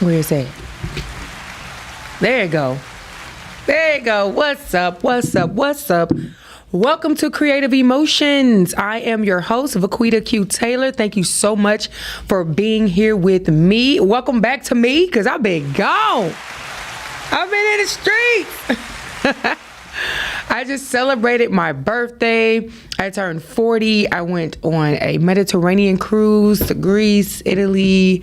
Where is it? There you go. There you go. What's up? What's up? What's up? Welcome to Creative Emotions. I am your host, Vaquita Q. Taylor. Thank you so much for being here with me. Welcome back to me, because I've been gone. I've been in the streets. I just celebrated my birthday. I turned 40. I went on a Mediterranean cruise to Greece, Italy.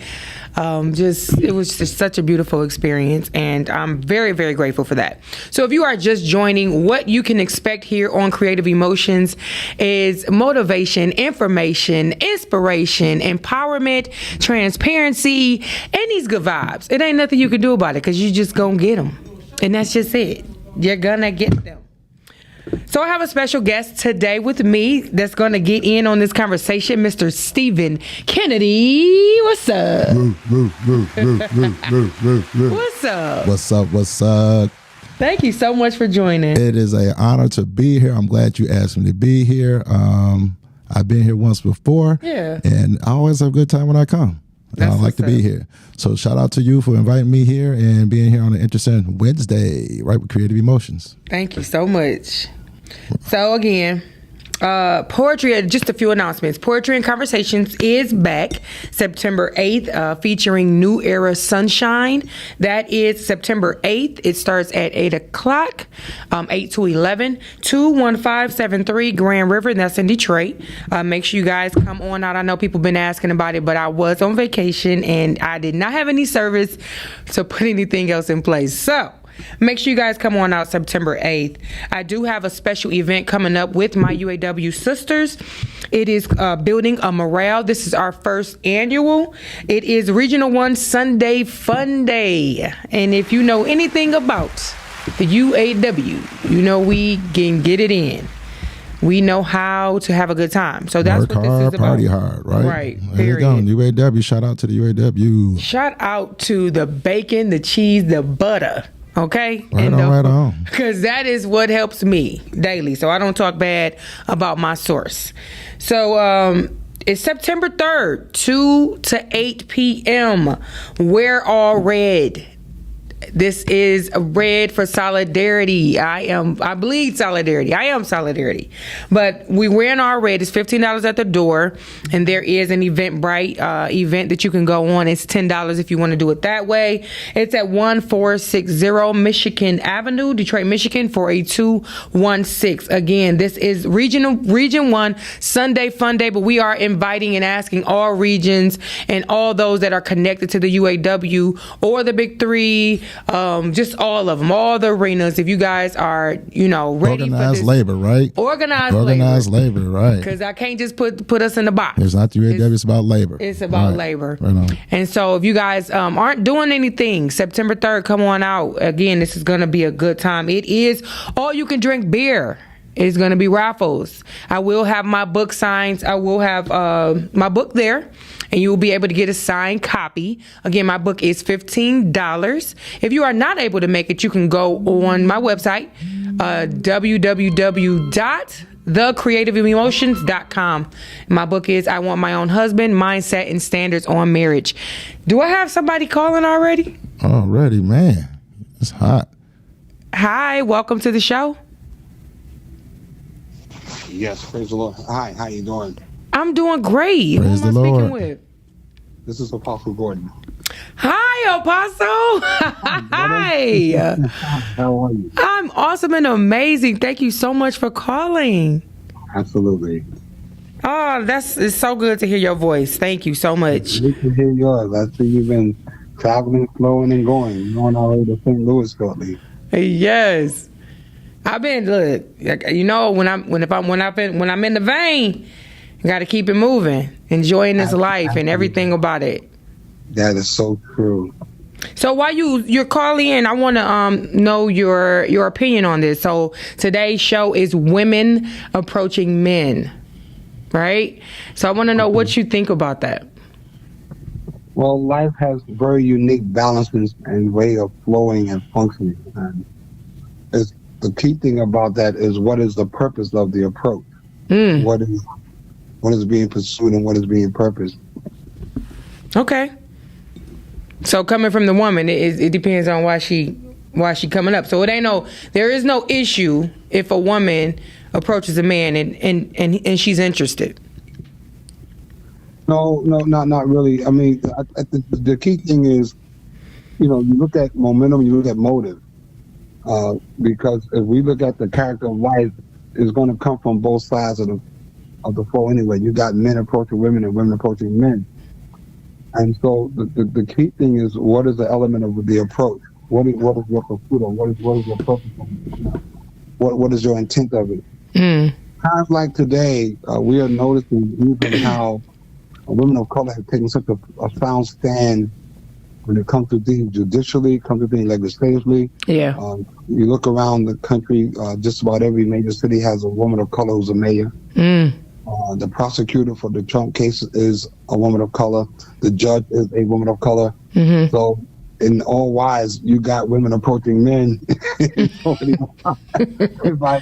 It was just such a beautiful experience, and I'm very, very grateful for that. So if you are just joining, what you can expect here on Creative Emotions is motivation, information, inspiration, empowerment, transparency, and these good vibes. It ain't nothing you can do about it, because you just gonna get them. And that's just it. You're gonna get them. So I have a special guest today with me that's going to get in on this conversation, Mr. Stephen Kennedy. What's up? What's up? What's up? What's up? Thank you so much for joining. It is an honor to be here. I'm glad you asked me to be here. I've been here once before. Yeah. And I always have a good time when I come. I like to be here. So shout out to you for inviting me here and being here on an interesting Wednesday, right, with Creative Emotions. Thank you so much. So again, poetry, just a few announcements. Poetry and Conversations is back September 8th, featuring New Era Sunshine. That is September 8th. It starts at 8 o'clock, 8 to 11, 21573 Grand River, and that's in Detroit. Make sure you guys come on out. I know people been asking about it, but I was on vacation and I did not have any service to put anything else in place. So make sure you guys come on out September 8th. I do have a special event coming up with my UAW sisters. It is Building a Morale. This is our first annual. It is Regional 1 Sunday Fun Day. And if you know anything about the UAW, you know we can get it in. We know how to have a good time. So that's Work what hard, this is about. party hard, right? Right. There you go. UAW. Shout out to the UAW. Shout out to the bacon, the cheese, the butter. Okay? Right on. Because that is what helps me daily. So I don't talk bad about my source. So it's September 3rd, 2 to 8 p.m. Wear all red. This is red for solidarity. I bleed solidarity. I am solidarity. But we wearing our red. It's $15 at the door. And there is an Eventbrite event that you can go on. It's $10 if you want to do it that way. It's at 1460 Michigan Avenue, Detroit, Michigan, 48216. Again, this is Region 1 Sunday Fun Day, but we are inviting and asking all regions and all those that are connected to the UAW or the Big Three, just all of them, all the arenas. If you guys are, ready Organized for this. labor, right? Organized labor, right? Because I can't just put us in the box. It's not the UAW, it's about labor. It's about labor. Right on. And so if you guys aren't doing anything, September 3rd, come on out. Again, this is going to be a good time. It is all you can drink beer. It's going to be raffles. I will have my book signs. I will have my book there, and you will be able to get a signed copy. Again, my book is $15. If you are not able to make it, you can go on my website, www.thecreativeemotions.com. My book is I Want My Own Husband, Mindset and Standards on Marriage. Do I have somebody calling already? Already, man. It's hot. Hi, welcome to the show. Yes, praise the Lord. Hi, how you doing? I'm doing great. Praise Who am the I speaking Lord. with? This is Apostle Gordon. Hi, Apostle. Hi. How are you? I'm awesome and amazing. Thank you so much for calling. Absolutely. Oh, it's so good to hear your voice. Thank you so much. Good to hear yours. I see you've been traveling, flowing, and going. You're on our way to St. Louis shortly. Yes. I've been when I'm in the vein, I got to keep it moving, enjoying this life and everything about it. That is so true. So while you're calling in, I want to know your opinion on this. So today's show is women approaching men, right? So I want to know what you think about that. Well, life has very unique balances and way of flowing and functioning. And the key thing about that is what is the purpose of the approach? What is being pursued and what is being purposed? Okay. So coming from the woman, it depends on why she coming up. So there is no issue if a woman approaches a man and she's interested. No, not really. I mean, the key thing is, you look at momentum, you look at motive. Because if we look at the character of life, it's going to come from both sides of the flow anyway. You got men approaching women and women approaching men. And so the key thing is, what is the element of the approach? What is your pursuit? What is your purpose? What is your intent of it? Times like today, we are noticing even how women of color have taken such a sound stand when it comes to things judicially, comes to things legislatively. Yeah. You look around the country, just about every major city has a woman of color who's a mayor. The prosecutor for the Trump case is a woman of color. The judge is a woman of color. So, in all wise, you got women approaching men. if I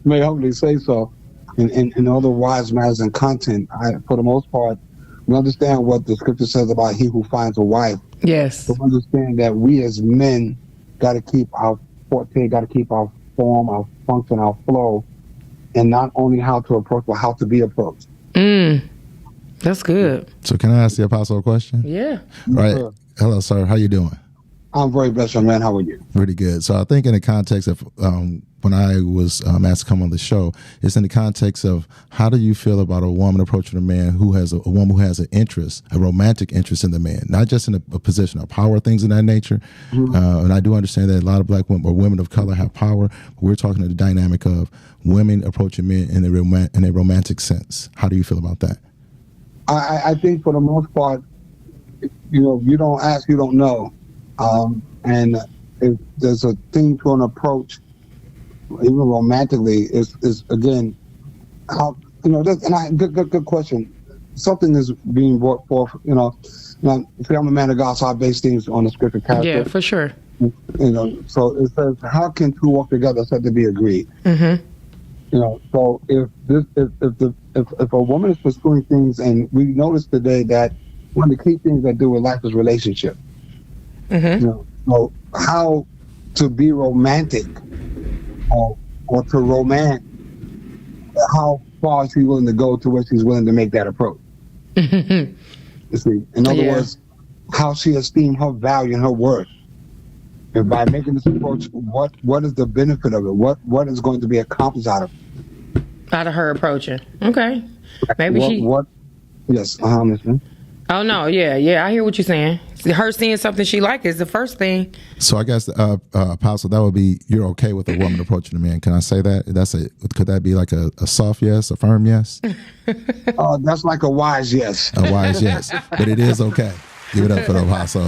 may humbly say so. In other wise matters and content, for the most part, we understand what the scripture says about he who finds a wife. Yes. So understand that we as men got to keep our forte, got to keep our form, our function, our flow, and not only how to approach, but how to be approached. That's good. So can I ask the apostle a question? Yeah. Right. Sure. Hello, sir. How you doing? I'm very blessed, young man. How are you? Pretty good. So I think in the context of when I was asked to come on the show, it's in the context of how do you feel about a woman approaching a man who has a woman who has an interest, a romantic interest in the man, not just in a position of power, things of that nature. And I do understand that a lot of black women or women of color have power, but we're talking to the dynamic of women approaching men in a romantic sense. How do you feel about that? I think for the most part, you don't ask, you don't know. And if there's a thing to an approach, even romantically, is again how good question. Something is being brought forth. Now, see, I'm a man of God, so I base things on the scripture character. Yeah, for sure. So it says, "How can two walk together except to be agreed?" So if a woman is pursuing things, and we notice today that one of the key things that do with life is relationship. So how to be romantic or to romance, how far is she willing to go to where she's willing to make that approach? You see, in other words, how she esteems her value and her worth. And by making this approach, what is the benefit of it? What is going to be accomplished out of it? Out of her approaching. Okay. Maybe Yes, Mr. Oh, no, yeah, I hear what you're saying. Her seeing something she likes is the first thing. So I guess, Apostle, that would be, you're okay with a woman approaching a man. Can I say that? Could that be like a soft yes, a firm yes? That's like a wise yes. A wise yes. But it is okay. Give it up for the Apostle.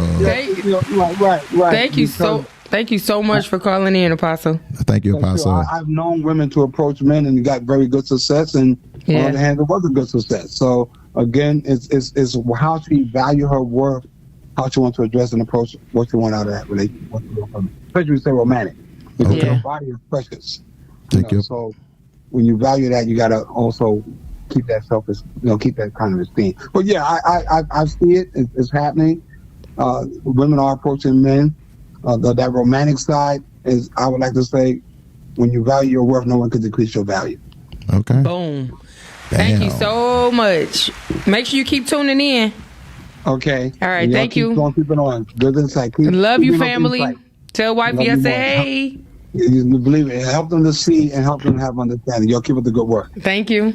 Right. Thank you so much for calling in, Apostle. Thank you, Apostle. I've known women to approach men and got very good success, and on the other hand, it wasn't good success. So again, it's how she value her worth, how she wants to address and approach what she want out of that relationship. Especially we say romantic, because her body is precious. Thank you. So when you value that, you got to also keep that keep that kind of esteem. But yeah, I see it. It's happening. Women are approaching men. That romantic side is, I would like to say, when you value your worth, no one can decrease your value. Okay. Boom. Thank you so much. Make sure you keep tuning in. Okay. All right. Thank you. Keep it on. Good insight. Love you, family. Tell wifey I say hey. You believe it. Help them to see and help them have understanding. Y'all keep up the good work. Thank you.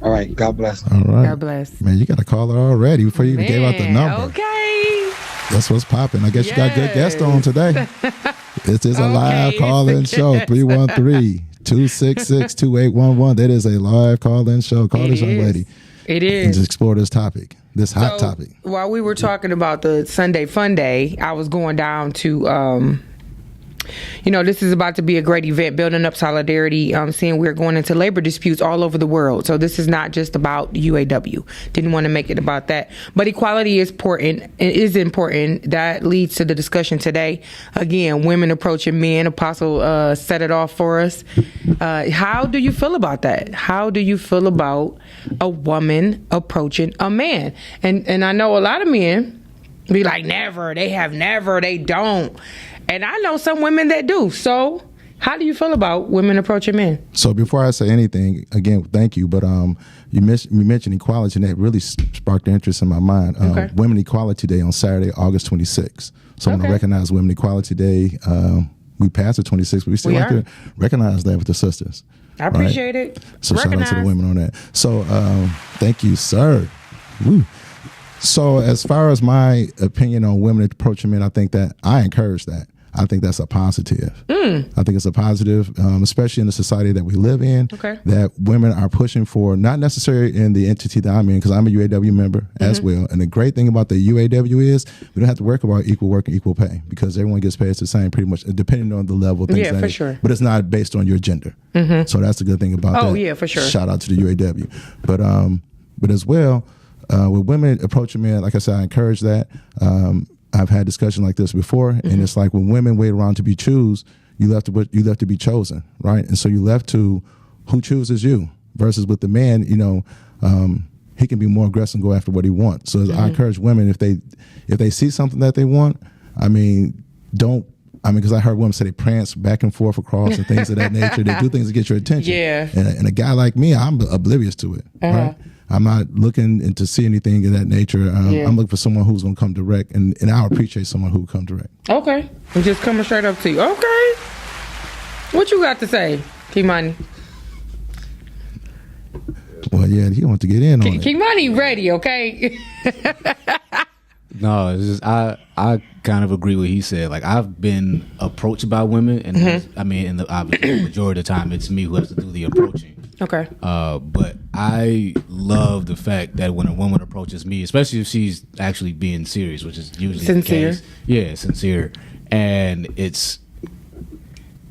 All right. God bless. All right. God bless. Man, you got a caller already before you even gave out the number. Okay. That's what's popping. I guess you got good guests on today. This is a live call-in show. 313-266-2811. That is a live call-in show. Call this young lady. It is. And just explore this topic, this hot topic. While we were talking about the Sunday Fun Day, I was going down to this is about to be a great event, building up solidarity, seeing we're going into labor disputes all over the world. So this is not just about UAW. Didn't want to make it about that. But equality is important. It is important. That leads to the discussion today. Again, women approaching men. Apostle set it off for us. How do you feel about that? How do you feel about a woman approaching a man? And I know a lot of men Be like, never. They have never. They don't. And I know some women that do. So how do you feel about women approaching men? So before I say anything, again, thank you. But you mentioned equality, and that really sparked interest in my mind. Okay. Women Equality Day on Saturday, August 26th. So I want to recognize Women Equality Day. We passed the 26th, but we still like to recognize that with the sisters. I appreciate it. So shout out to the women on that. So thank you, sir. Woo. So as far as my opinion on women approaching men, I think that I encourage that. I think that's a positive. I think it's a positive, especially in the society that we live in, that women are pushing for, not necessarily in the entity that I'm in, because I'm a UAW member as well. And the great thing about the UAW is we don't have to work about equal work and equal pay, because everyone gets paid the same pretty much, depending on the level. Things for sure. But it's not based on your gender. So that's the good thing about that. Oh, yeah, for sure. Shout out to the UAW. But as well, with women approaching men, like I said, I encourage that. I've had discussions like this before, and it's like when women wait around to be choose, you left to be chosen, right? And so you left to who chooses you, versus with the man, he can be more aggressive and go after what he wants. So I encourage women, if they see something that they want, because I heard women say they prance back and forth across and things of that nature. They do things to get your attention. Yeah. And a guy like me, I'm oblivious to it, right? I'm not looking to see anything of that nature. I'm looking for someone who's going to come direct, and I'll appreciate someone who will come direct. Okay. I'm just coming straight up to you. Okay. What you got to say, Kimani? Well, yeah, he wants to get in on it. Kimani ready, okay? No, it's just I kind of agree with what he said. Like, I've been approached by women, and in the majority of the time, it's me who has to do the approaching. Okay. But I love the fact that when a woman approaches me, especially if she's actually being serious, which is usually sincere. the case. Yeah, sincere. And it's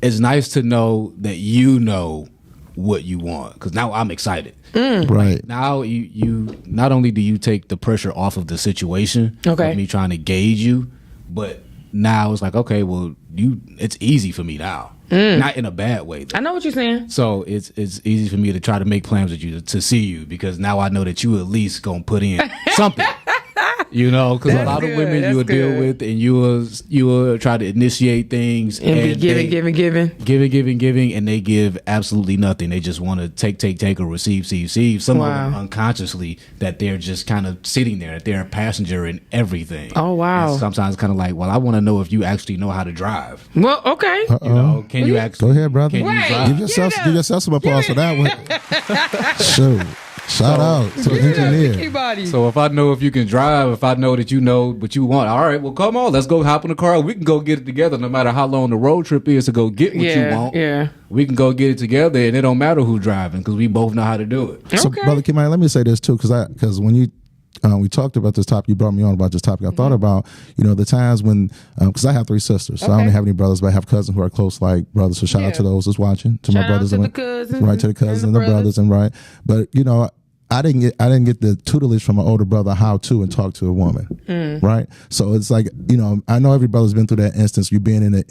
nice to know that you know what you want, because now I'm excited. Right. Like, now you not only do you take the pressure off of the situation of me trying to gauge you, but now it's like, okay, well, it's easy for me now. Not in a bad way, though. I know what you're saying. So it's easy for me to try to make plans with you to see you, because now I know that you at least gonna put in something. Because a lot of women you will deal with, and you will try to initiate things and be giving, and they give absolutely nothing. They just want to take or receive. Some of them unconsciously, that they're just kind of sitting there, that they're a passenger in everything. Oh wow! And sometimes kind of like, well, I want to know if you actually know how to drive. Well, okay. Can you actually? Go ahead, brother. Can you drive? Give yourself some applause for that one. Shoot. Shout out to the engineer. So if I know if you can drive, if I know that you know what you want, all right, well, come on, let's go hop in the car. We can go get it together, no matter how long the road trip is to go get what you want. Yeah. We can go get it together, and it don't matter who's driving, because we both know how to do it. So, Brother Kimani, let me say this too, because when you we talked about this topic, you brought me on about this topic. I thought about the times when, because I have 3 sisters, so I don't have any brothers, but I have cousins who are close like brothers. So shout out to those that's watching, to my brothers, to the cousins, right, to the cousins and the brothers, and right. But I didn't get the tutelage from my older brother how to and talk to a woman, right? So it's like, I know every brother's been through that instance. You being in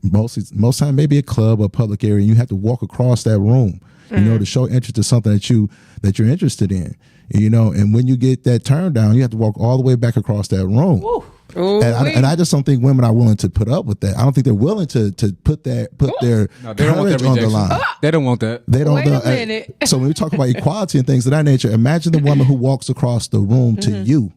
most time maybe a club or public area, and you have to walk across that room, to show interest in something that you're interested in, and when you get that turn down, you have to walk all the way back across that room. And I just don't think women are willing to put up with that. I don't think they're willing to put their courage on the line. They don't want that. They don't. Wait a minute. So when we talk about equality and things of that nature, imagine the woman who walks across the room to you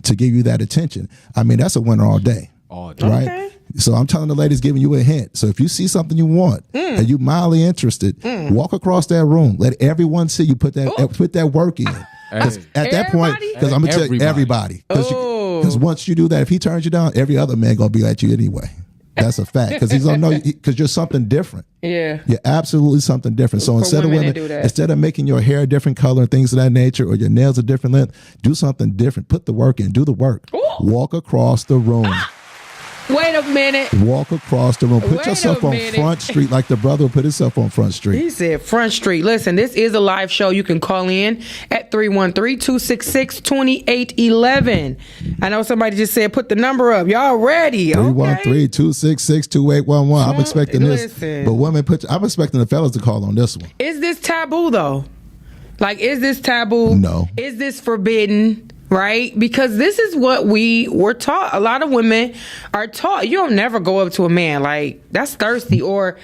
to give you that attention. I mean, that's a winner all day. Right? Okay. So I'm telling the ladies, giving you a hint. So if you see something you want and you mildly interested, walk across that room. Let everyone see you put that work in. At that point, because I'm gonna tell you, everybody. Because once you do that, if he turns you down, every other man gonna be at you anyway. That's a fact. Because he's gonna know, because you're something different. Yeah, you're absolutely something different. So instead of making your hair a different color and things of that nature, or your nails a different length, do something different. Put the work in. Do the work. Ooh. Walk across the room. Wait a minute. Walk across the room. Put yourself on Front Street like the brother put himself on Front Street. He said Front Street. Listen, this is a live show. You can call in at 313-266-2811. I know somebody just said put the number up. Y'all ready? 313-266-2811. I'm expecting this. But women, I'm expecting the fellas to call on this one. Is this taboo though? Like, is this taboo? No. Is this forbidden? right? Because this is what we were taught. A lot of women are taught, you don't never go up to a man like, that's thirsty, or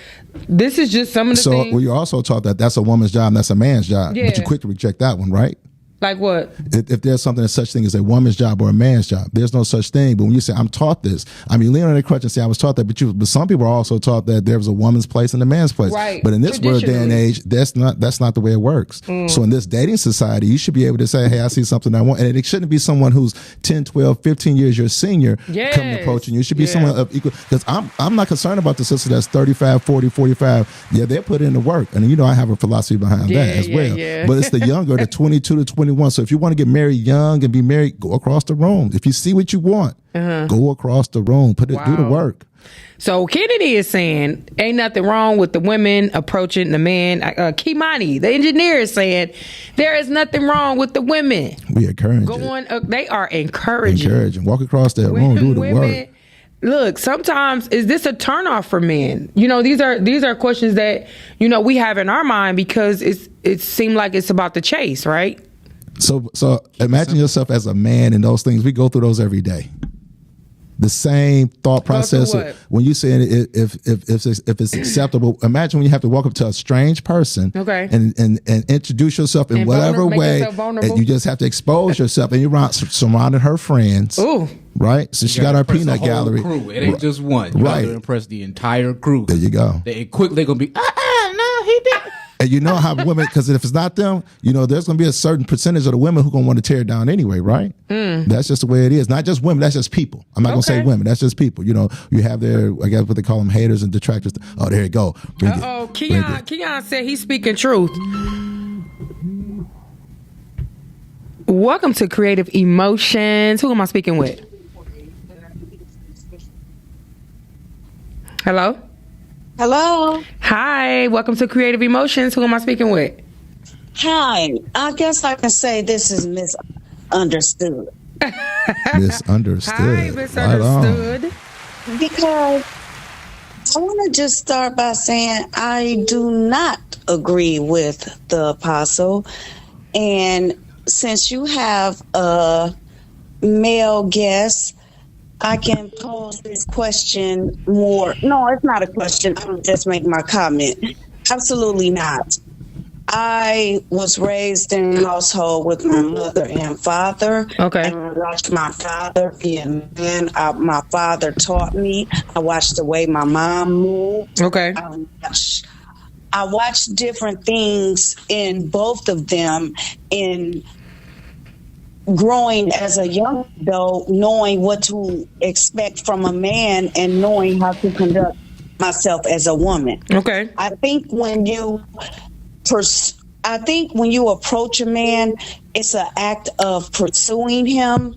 this is just some of the things. So well, you're also taught that that's a woman's job and that's a man's job. Yeah. But you quick to reject that one, right? Like what? If there's something as such thing as a woman's job or a man's job, there's no such thing. But when you say I'm taught this, I mean, lean on the crutch and say I was taught that. But some people are also taught that there was a woman's place and a man's place. Right. But in this world, day and age, that's not the way it works. So in this dating society, you should be able to say, hey, I see something I want, and it shouldn't be someone who's 10, 12, 15 years your senior coming approaching you. It should be someone of equal. Because I'm not concerned about the sister that's 35, 40, 45. Yeah, they put in the work, and I have a philosophy behind that as well. Yeah. But it's the younger, the 22 to 21. So if you want to get married young and be married, go across the room. If you see what you want, go across the room. Do the work. So Kennedy is saying ain't nothing wrong with the women approaching the man. Kimani, the engineer, is saying there is nothing wrong with the women. We encourage They are encouraging. Walk across that room, do the work. Look, sometimes is this a turnoff for men? These are questions that we have in our mind because it seems like it's about the chase, right? So imagine yourself as a man and those things. We go through those every day. The same thought process when you say if it's acceptable. Imagine when you have to walk up to a strange person, and introduce yourself in whatever way, and you just have to expose yourself, and you're surrounded her friends. Ooh. Right, so she got her peanut gallery. Crew. It ain't just one. You got to impress the entire crew. There you go. They're gonna be. No, he did. And you know how women, because if it's not them, there's going to be a certain percentage of the women who going to want to tear it down anyway, right? That's just the way it is. Not just women, that's just people. I'm not going to say women, that's just people. You have their, I guess what they call them, haters and detractors. Oh, there you go. Keon said he's speaking truth. Welcome to Creative Emotions. Who am I speaking with? Hello? Hello. Hi. Welcome to Creative Emotions. Who am I speaking with? Hi. I guess I can say this is misunderstood. Misunderstood. Hi, misunderstood. Right because I want to just start by saying I do not agree with the apostle. And since you have a male guest, I can pose this question more. No, it's not a question. I'm just making my comment. Absolutely not. I was raised in a household with my mother and father. Okay. And I watched my father be a man. My father taught me. I watched the way my mom moved. Okay. I watched different things in both of them in growing as a young adult, knowing what to expect from a man and knowing how to conduct myself as a woman. Okay. I think when you approach a man, it's an act of pursuing him.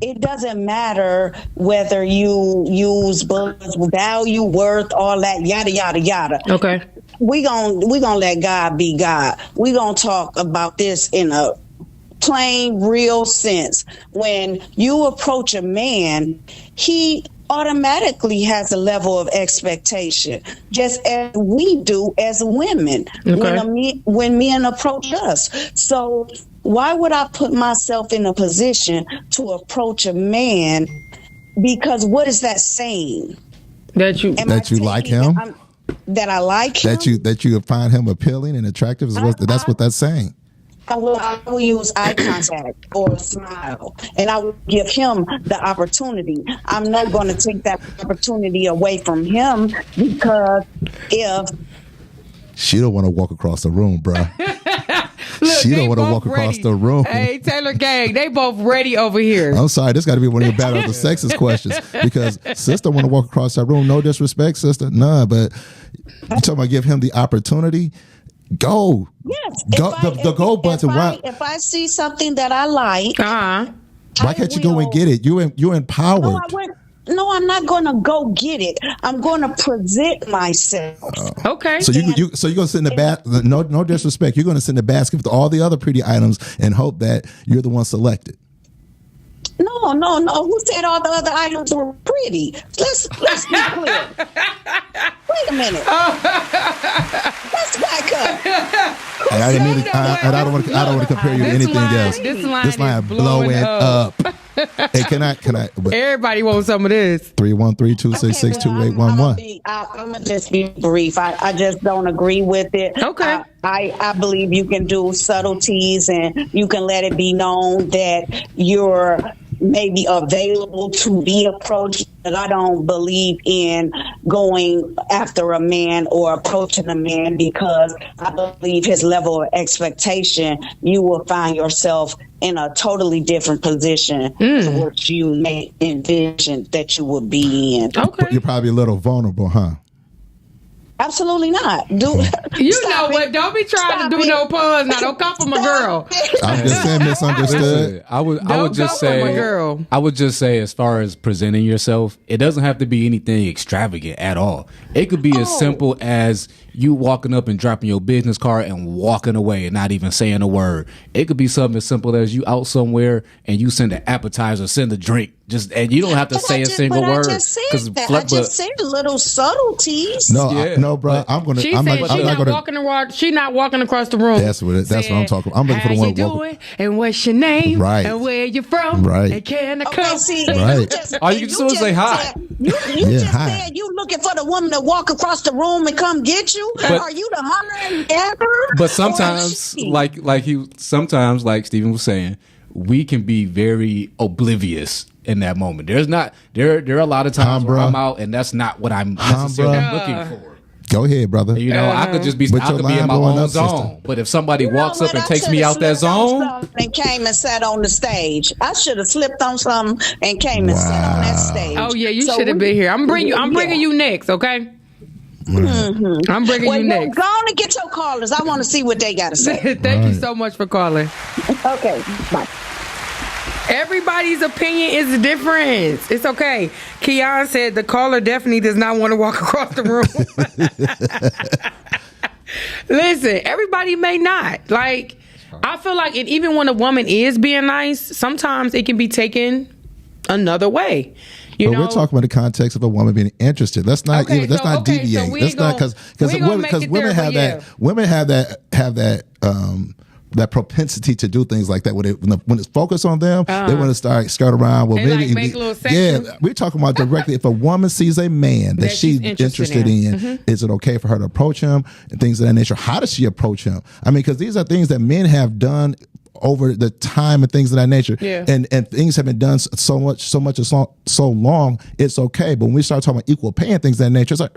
It doesn't matter whether you use value, worth, all that, yada, yada, yada. Okay. We gonna let God be God. We gonna talk about this in a plain, real sense. When you approach a man, he automatically has a level of expectation, just as we do as women when men approach us. So why would I put myself in a position to approach a man? Because what is that saying? That you like him? That I like him? That you find him appealing and attractive? That's what that's saying. I will use eye contact or a smile, and I will give him the opportunity. I'm not going to take that opportunity away from him because if she don't want to walk across the room, bro. Look, she don't want to walk across the room. Hey, Taylor Gang, they both ready over here. I'm sorry, this got to be one of your battle of the sexist questions because sister want to walk across that room. No disrespect, sister, none. But you talking about give him the opportunity. Go. Yes. Go. The go button. If I see something that I like, why can't you go and get it? You're empowered. No, I'm not going to go get it. I'm going to present myself. Okay. So you're going to sit in the basket. No disrespect. You're going to sit in the basket with all the other pretty items and hope that you're the one selected. No. Who said all the other items were pretty? Let's be clear. Wait a minute. Let's back up. And I didn't mean to, I don't want to compare you to anything else. This line is blowing up. Hey, can I? But Everybody wants some of this. 313-266-2811. I'm gonna just be brief. I just don't agree with it. Okay. I believe you can do subtleties and you can let it be known that you're maybe available to be approached, but I don't believe in going after a man or approaching a man, because I believe his level of expectation, you will find yourself in a totally different position to what you may envision that you would be in. Okay. You're probably a little vulnerable, huh? Absolutely not. You know what? Don't be trying to do no puns. Now, don't come from a girl. I'm just saying misunderstood. Listen, I would just come from a say, girl. I would just say, as far as presenting yourself, it doesn't have to be anything extravagant at all. It could be as simple as you walking up and dropping your business card and walking away and not even saying a word. It could be something as simple as you out somewhere and you send an appetizer, send a drink, and you don't have to say a single word. I just said little subtleties. No, bro. I'm gonna. She I'm said not, she's I'm not not gonna. walking across the room. That's what I'm talking about. I'm looking for the How one you walking. doing? And what's your name? Right. And where you from? Right. And can I Okay, come? see, Right. All you can do is say hi. You Yeah, just hi. said you looking for the woman to walk across the room and come get you. But- Are you the hunter and gatherer? But Or sometimes, is she? like like Stephen was saying, we can be very oblivious in that moment. There are a lot of times where bruh. I'm out and that's not what I'm necessarily bruh. looking for. Go ahead, brother. You know, I could just be, But I your could be in line my blowing own up, zone. sister. But if somebody You know walks up what? and I takes me shoulda out that slipped on zone, something and came and sat on the stage. I should have slipped on something and came and sat on that stage. Oh yeah, you So should have we- been here. I'm bringing Yeah. you next, okay? I'm bringing Well, you next. go on and get your callers. I want to see what they got to say. Thank you Right. so much for calling. Okay, bye. Everybody's opinion is different. It's okay. Keon said the caller definitely does not want to walk across the room. Listen, everybody may not. Like, I feel like even when a woman is being nice, sometimes it can be taken another way. You But know, we're talking about the context of a woman being interested. Let's not Okay, let's so- not okay, so deviate. we Let's ain't not gonna- we ain't gonna make it women there, have but that women have that propensity to do things like that. When it's focused on them, they want to start skirt around. Well, They, maybe like, make little yeah. sections. We're talking about directly. If a woman sees a man that That she's she's interested interested in, is it okay for her to approach him and things of that nature? How does she approach him? I mean, because these are things that men have done over the time and things of that nature. Yeah. And things have been done so much and so long, it's okay. But when we start talking about equal pay and things of that nature, it's like,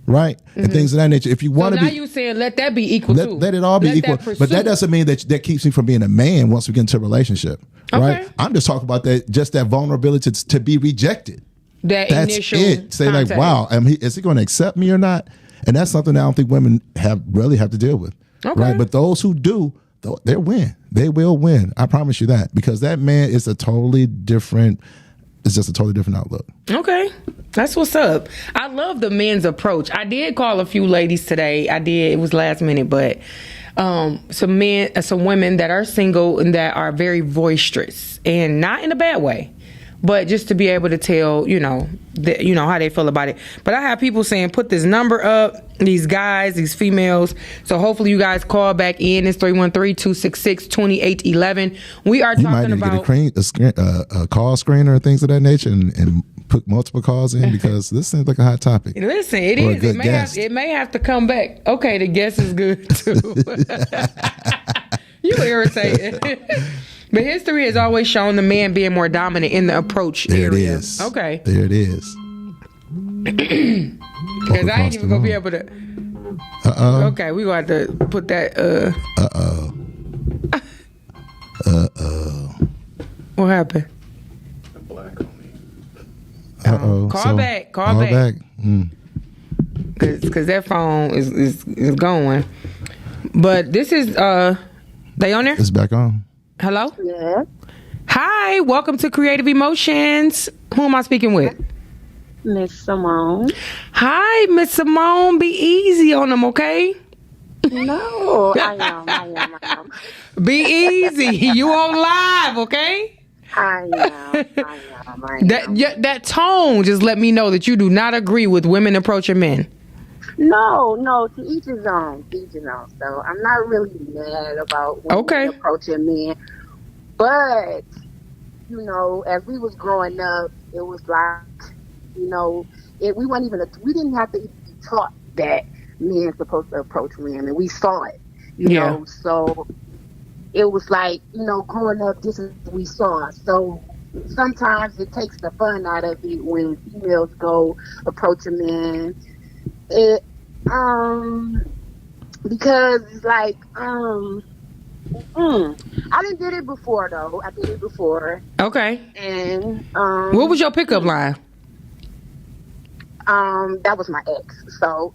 right? And things of that nature. If you so want to now be, you saying let that be equal too. let it all be Let equal. that But pursue. that doesn't mean that keeps me from being a man once we get into a relationship. Right? Okay. I'm just talking about that vulnerability to be rejected. that That's initial it. Say contact. like, wow, is he going to accept me or not? And that's something that I don't think women really have to deal with. Okay. Right? But those who do, they win. They will win. I promise you that. Because that man is it's just a totally different outlook. Okay. That's what's up. I love the men's approach. I did call a few ladies today. It was last minute, but some women that are single and that are very boisterous, and not in a bad way, but just to be able to tell, how they feel about it. But I have people saying, put this number up, these guys, these females. So hopefully you guys call back in. It's 313-266-2811. We are You might talking need to about... get a call screener and things of that nature and put multiple calls in because this seems like a hot topic. Listen, it Or a is. good guest. It may have to come back. Okay, the guest is good too. You irritated. But history has always shown the man being more dominant in the approach There it area. is. Okay. There it is. Because I ain't even going to be able to... Uh-oh. Okay, we going to have to put that... Uh-oh. Uh-oh. What happened? Uh-oh. Call back. Call back. Mm. Because that phone is going. But this is... They on there? It's back on. Hello? Yeah. Hi, welcome to Creative Emotions. Who am I speaking with? Miss Simone. Hi, Miss Simone. Be easy on them, okay? No, I am. Be easy. You on live, okay? I know. That tone just let me know that you do not agree with women approaching men. No, to each his own. So I'm not really mad about women approaching men. But, you know, as we was growing up, it was like, you know, we didn't have to be taught that men supposed to approach women. We saw it, you know. So it was like, you know, growing up, this is what we saw. So sometimes it takes the fun out of it when females go approach a man. Because it's like, I didn't did it before though. I did it before. Okay. And what was your pickup line? That was my ex. So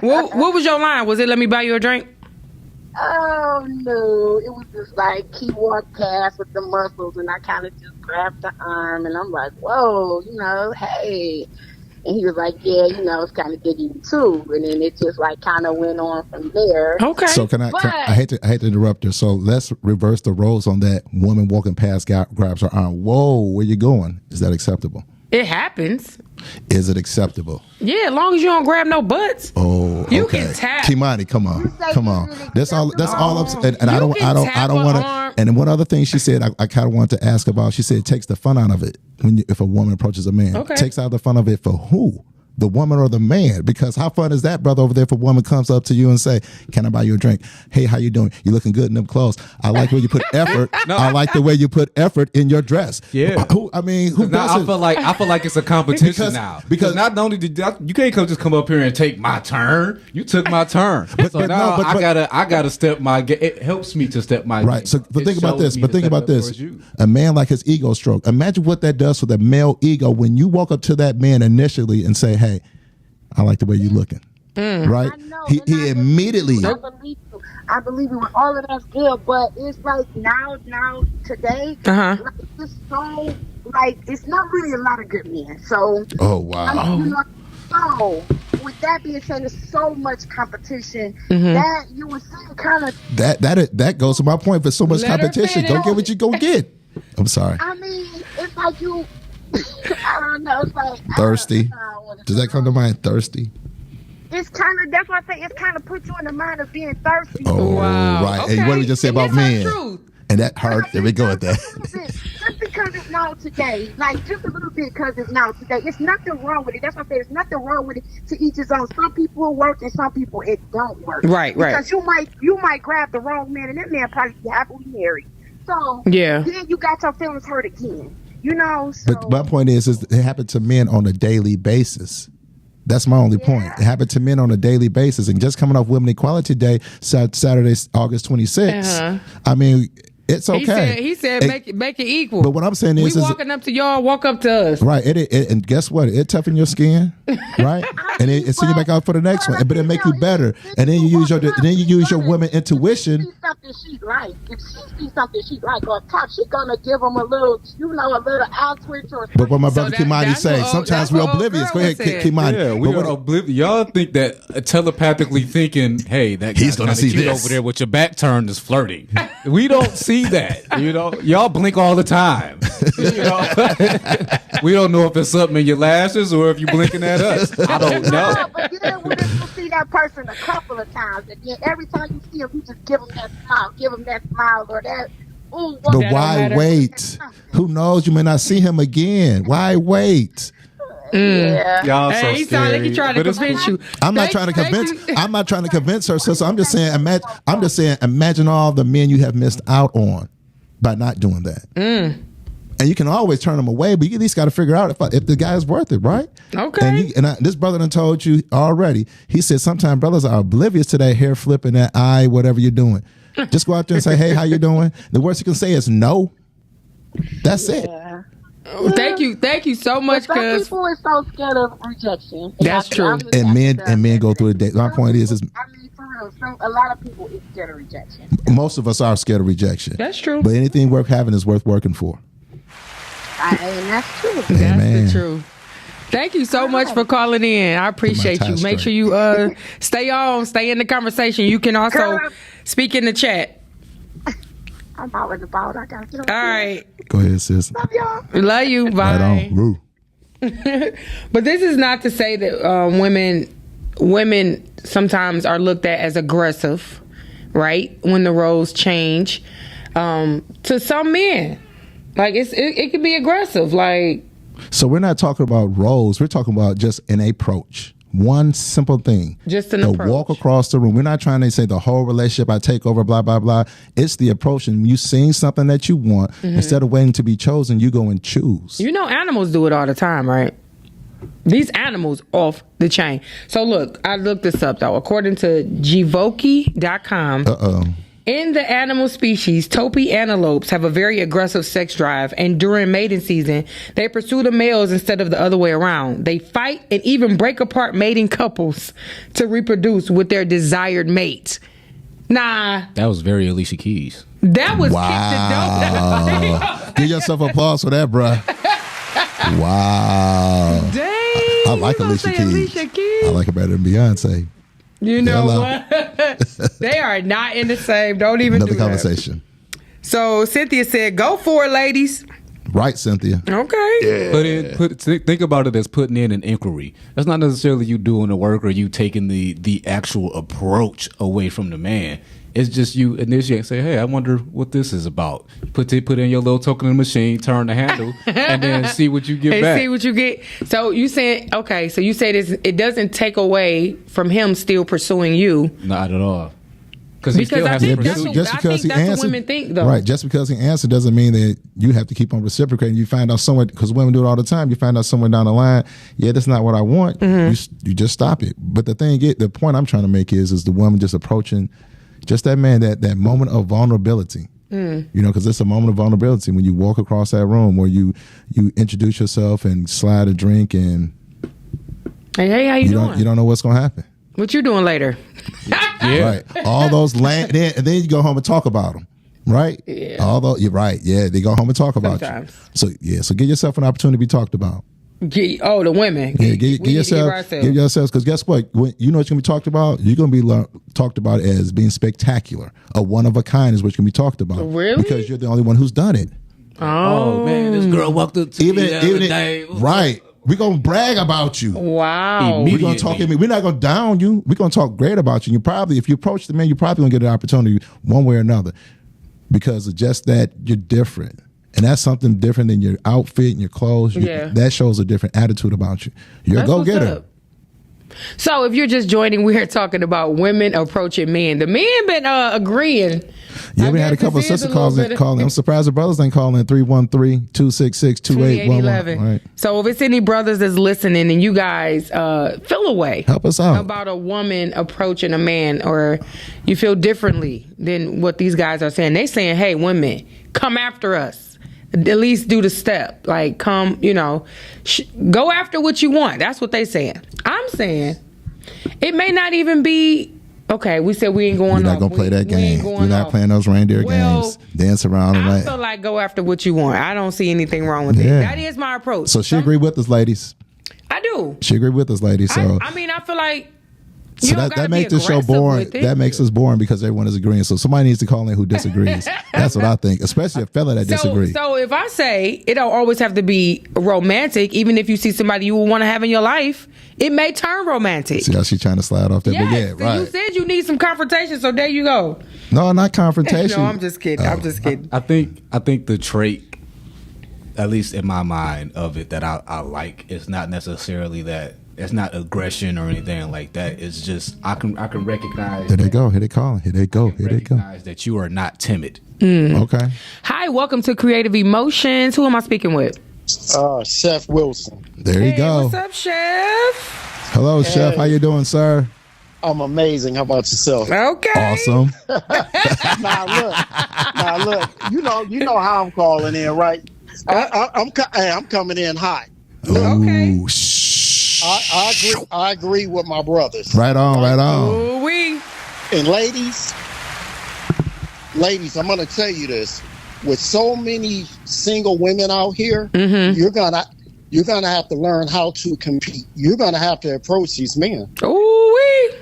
what was your line? Was it let me buy you a drink? Oh no, it was just like he walked past with the muscles, and I kind of just grabbed the arm, and I'm like, whoa, you know, hey. And he was like, yeah, you know, it's kind of digging too. And then it just like kind of went on from there. Okay. So I hate to interrupt her. So let's reverse the roles on that. Woman walking past grabs her arm. Whoa, where you going? Is that acceptable? It happens. Is it acceptable? Yeah, as long as you don't grab no butts. Oh, okay. You can tap. Kimani, come on. That's all I'm saying. And I don't want to. arm. And then one other thing she said, I kind of wanted to ask about. She said it takes the fun out of it if a woman approaches a man. Okay. Takes out the fun of it for who? The woman or the man? Because how fun is that, brother, over there if a woman comes up to you and say, can I buy you a drink? Hey, how you doing? You looking good in them clothes. I like where you put effort. I like the way you put effort in your dress. Yeah. Who Now, I feel like it's a competition now. Because not only did you can't come up here and take my turn. You took my turn. So now I gotta step my. It helps me to step my. Right. So think about this. But think about this. A man like his ego stroke. Imagine what that does for the male ego when you walk up to that man initially and say, "Hey, I like the way you're looking." Right? He immediately. I believe you. All of that's good, but it's like now today, like, it's so like it's not really a lot of good men. So. Oh wow. I mean, you know, so with that being said, there's so much competition that you would see kind of that goes to my point. For so much competition, go get what you go get. I'm sorry. I mean, it's like you. I don't know. It's like Thirsty. Does that come to mind? Thirsty. It's kind of, that's why I say it's kind of put you in the mind of being thirsty. Oh, wow. right. Okay. And what did we just say about men? Truth. And that hurt. There we go with that. Just because it's now today, like just a little bit because it's now today. It's nothing wrong with it. That's why I say there's nothing wrong with it. To each his own. Some people work and some people it don't work. Right. Because you might grab the wrong man and that man probably be happily married. So yeah, then you got your feelings hurt again. You know. So. But my point is it happened to men on a daily basis. That's my only point. It happened to men on a daily basis. And just coming off Women Equality Day, Saturday, August 26th, I mean, it's okay. He said make it equal. But what I'm saying is, we walking up to y'all, walk up to us. Right. And guess what? It toughen your skin, right? And it send you back out for the next one. But it make you better. And then you use your women intuition. If she sees something she like on top, she gonna give them a little eye twitch or something. But what my brother Kimani say, sometimes we're oblivious. Go ahead, Kimani. Yeah, we are oblivious. Y'all think that telepathically thinking, hey, that he's gonna see this over there with your back turned is flirting. We don't see that. You know, y'all blink all the time. You know? We don't know if it's something in your lashes or if you're blinking at us. I don't know. But then when you see that person a couple of times, and then every time you see him, you just give him that smile or that. Ooh, but why wait? Who knows? You may not see him again. Why wait? Yeah. Y'all so he sound like he trying to convince you. I'm not trying to convince her, sister. I'm just saying imagine all the men you have missed out on by not doing that. And you can always turn them away, but you at least got to figure out if the guy's worth it, right? Okay. And this brother done told you already. He said sometimes brothers are oblivious to that hair flipping, that eye, whatever you're doing. Just go out there and say, hey, how you doing? The worst you can say is no. That's it. Thank you so much. Some people are so scared of rejection. That's true. And men go through the day. My point is I mean, for real, a lot of people is scared of rejection. Most of us are scared of rejection. That's true. But anything worth having is worth working for. And that's true. That's the truth. Thank you so much for calling in. I appreciate you. Make sure you stay in the conversation. You can also speak in the chat. I'm out and about. I gotta get on. All right. Go ahead, sis. Love y'all. Love you. Bye. Right on. Woo. But this is not to say that women sometimes are looked at as aggressive, right? When the roles change, to some men, like it could be aggressive. Like, So we're not talking about roles. We're talking about just an approach. One simple thing. Just an the approach. walk across the room. We're not trying to say the whole relationship, I take over, blah, blah, blah. It's the approach. And you seeing something that you want, instead of waiting to be chosen, you go and choose. you know, animals do it all the time, right? These animals off the chain. So look, I looked this up though. According to Gvoki.com, in the animal species, taupe antelopes have a very aggressive sex drive, and during mating season, they pursue the males instead of the other way around. They fight and even break apart mating couples to reproduce with their desired mate. Nah, That was very Alicia Keys. that was Wow. Give yourself applause for that, bruh. Wow. Dang, I like you gonna Alicia say Keys. Alicia Keys? I like her better than Beyonce. You know Hello. what? They are not in the same. Don't even Another do that. conversation. So Cynthia said, "Go for it, ladies." Right, Cynthia? Okay. Think about it as putting in an inquiry. That's not necessarily you doing the work or you taking the actual approach away from the man. It's just you initiate and say, hey, I wonder what this is about. Put in your little token in the machine, turn the handle, and then see what you get And back. see what you get. So you said, okay, so you said it doesn't take away from him still pursuing you. Not at all. Because he Because still I has think to that's pursue what- you. Just I because think he that's what answered, women think, though. right? Just because he answered doesn't mean that you have to keep on reciprocating. You find out somewhere, because women do it all the time. You find out somewhere down the line, yeah, that's not what I want. You just stop it. But the point I'm trying to make is the woman just approaching, just that man, that moment of vulnerability. You know, because it's a moment of vulnerability when you walk across that room, where you introduce yourself and slide a drink, and Hey, how you doing? you don't know what's gonna happen. What you doing later? Yeah. Right. All those then you go home and talk about them. Right. Yeah. Although you're right. Yeah. They go home and talk about Sometimes. you. So give yourself an opportunity to be talked about. The women. Yeah. We Give need to yourself. ourselves. Give yourselves. Because guess what? When you know what's going to be talked about. You're going to be talked about as being spectacular. A one of a kind is what you're going to be talked about. Really? Because you're the only one who's done it. Oh, man, this girl walked up to me the other day. Right. We're going to brag about you. Wow. We're going to talk. We're not going to down you. We're going to talk great about you. You probably, if you approach the man, you're probably going to get an opportunity one way or another, because of just that you're different, and that's something different than your outfit and your clothes. That shows a different attitude about you. You're a That's go what's getter. up. So if you're just joining, we're talking about women approaching men. The men been agreeing. Yeah, I we had a guess couple of this is sister a little bit of- calling. I'm surprised the brothers ain't calling 313-266-2811. Right. So if it's any brothers that's listening and you guys feel a way Help us out. about a woman approaching a man, or you feel differently than what these guys are saying, they saying, hey, women, come after us. At least do the step. Like, come, go after what you want. That's what they saying. I'm saying it may not even be, okay, we said we ain't going We're not off. going to play that We ain't game. going We're not off. playing those reindeer Well, games. Dance around and I feel like go after what you want. I don't see anything wrong with it. Yeah. That is my approach. So she agreed with us, ladies. I do. She agreed with us, ladies. So I mean, I feel like So that makes the show boring. That makes us boring because everyone is agreeing. So somebody needs to call in who disagrees. That's what I think, especially a fella that disagrees. So if I say it don't always have to be romantic, even if you see somebody you would want to have in your life, it may turn romantic. See how she's trying to slide off there? Yes, But yeah, so right. you said you need some confrontation, so there you go. No, not confrontation. No, I'm just kidding. I'm just kidding. I think the trait, at least in my mind, of it that I like is not necessarily that. It's not aggression or anything like that. It's just I can recognize. Here they go. Here they calling. Here they go. Here they go. Recognize that you are not timid. Okay. Hi, welcome to Creative Emotions. Who am I speaking with? Chef Wilson. There you Hey, go. what's up, Chef? Hello, Chef. How you doing, sir? I'm amazing. How about yourself? Okay. Awesome. Now look. You know how I'm calling in, right? I'm coming in hot. Okay. Ooh, shh. I agree with my brothers. Right on. Right on. Ooh, we. And ladies, I'm gonna tell you this: with so many single women out here, you're gonna have to learn how to compete. You're gonna have to approach these men. Ooh, we.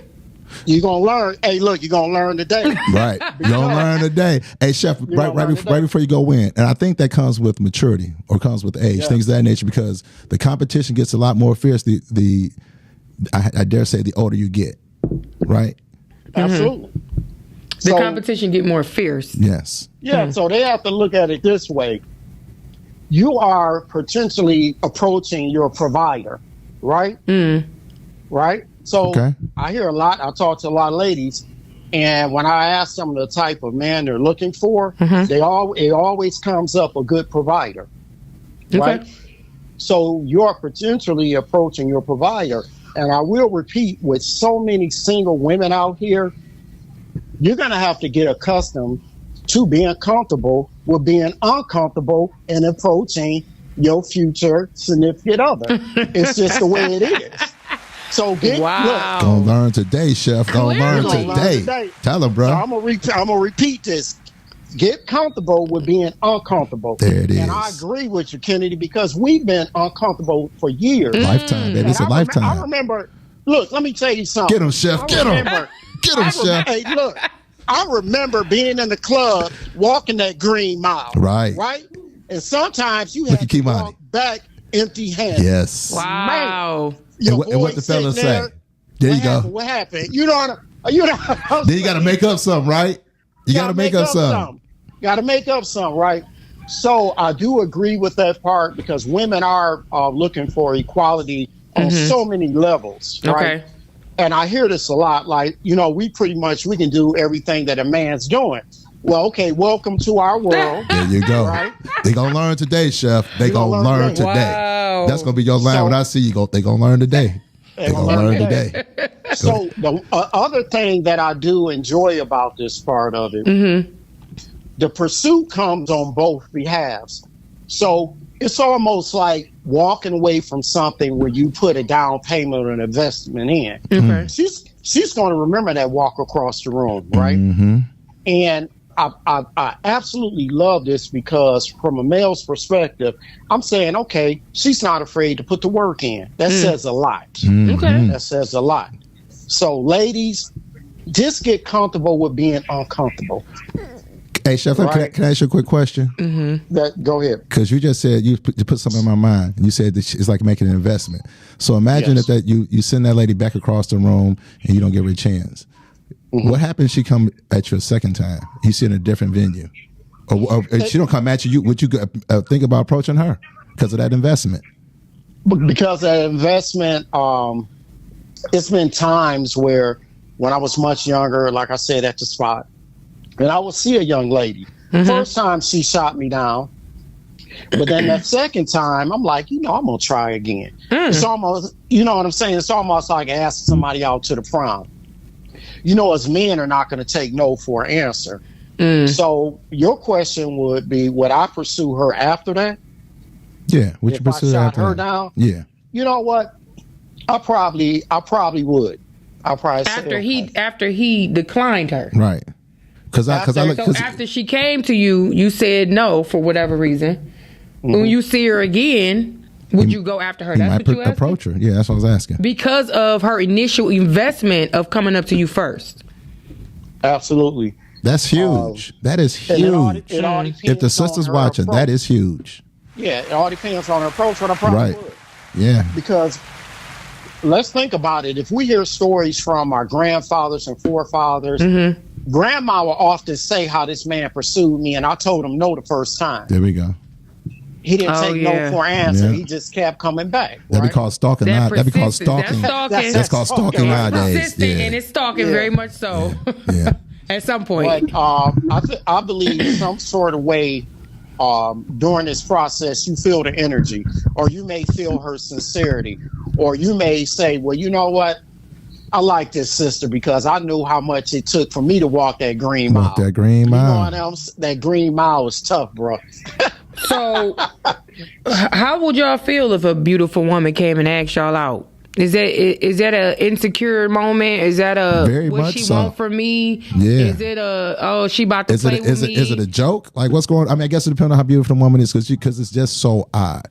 You're gonna learn. Hey, look, you're gonna learn today. Right. You're going to learn today. Hey, Chef, right before you go in, and I think that comes with maturity or comes with age, things of that nature, because the competition gets a lot more fierce I dare say the older you get, right? Absolutely. The competition get more fierce. Yes. Yeah, so they have to look at it this way. You are potentially approaching your provider, right? Right? So I hear a lot, I talk to a lot of ladies, and when I ask them the type of man they're looking for, it always comes up a good provider, right? So you're potentially approaching your provider. And I will repeat, with so many single women out here, you're going to have to get accustomed to being comfortable with being uncomfortable and approaching your future significant other. It's just the way it is. So look. Don't learn today, Chef. Don't learn today. Tell him, bro. So I'm gonna repeat this. Get comfortable with being uncomfortable. There it is. And I agree with you, Kennedy, because we've been uncomfortable for years. Lifetime, baby. It's a lifetime. I remember, look, let me tell you something. Get him, Chef. Get him. Get him, Chef. Hey, look, I remember being in the club, walking that Green Mile. Right. And sometimes you have to walk back empty-handed. Yes. Wow. And what the fellas say? There you go. What happened? You know. Then you got to make up something, right? You got to make up something. Got to make up something, right? So I do agree with that part, because women are looking for equality on so many levels, right? And I hear this a lot, like, we can do everything that a man's doing. Well, okay, welcome to our world. There you go. Right? They gonna learn today, Chef. They gonna learn today. Wow. That's gonna be your line when I see you. They gonna learn today. They gonna learn today. So the other thing that I do enjoy about this part of it, the pursuit comes on both behalves. So it's almost like walking away from something where you put a down payment or an investment in. She's going to remember that walk across the room, right? And I absolutely love this, because from a male's perspective, I'm saying, okay, she's not afraid to put the work in. That says a lot. That says a lot. So ladies, just get comfortable with being uncomfortable. Hey, Chef, can I ask you a quick question? Go ahead. Because you just said you put something in my mind. You said that it's like making an investment. So imagine that you send that lady back across the room and you don't give her a chance. What happens if she come at you a second time? You see in a different venue. Or if she don't come at you, would you think about approaching her because of that investment? Because of that investment, it's been times where when I was much younger, like I said, at the spot, and I would see a young lady. First time she shot me down. But then that second time, I'm like, I'm going to try again. It's almost, you know what I'm saying? It's almost like asking somebody out to the prom. As men are not going to take no for an answer. So your question would be, would I pursue her after that? Yeah. Would you pursue her after her down? Yeah. You know what? I probably would. I'll probably after he declined her. Right. After she came to you, you said no for whatever reason. When you see her again, would you go after her? That's what you approach her. Yeah, that's what I was asking. Because of her initial investment of coming up to you first. Absolutely. That's huge. That is huge. It all if the sister's watching, approach. That is huge. Yeah, it all depends on her approach. What I probably would. Yeah. Because let's think about it. If we hear stories from our grandfathers and forefathers, grandma will often say how this man pursued me, and I told him no the first time. There we go. He didn't take no for an answer. Yeah. He just kept coming back. That'd be called stalking. That'd be called stalking. That's called stalking nowadays. And it's stalking very much so. Yeah. At some point. But I believe some sort of way during this process, you feel the energy, or you may feel her sincerity, or you may say, well, you know what? I like this sister because I knew how much it took for me to walk that green mile. That green mile. You know what else? That green mile was tough, bro. So, how would y'all feel if a beautiful woman came and asked y'all out? Is that a insecure moment? Is that what she want from me? Yeah. Is it she about to play with me? Is it a joke? Like what's going on? I mean, I guess it depends on how beautiful the woman is because it's just so odd.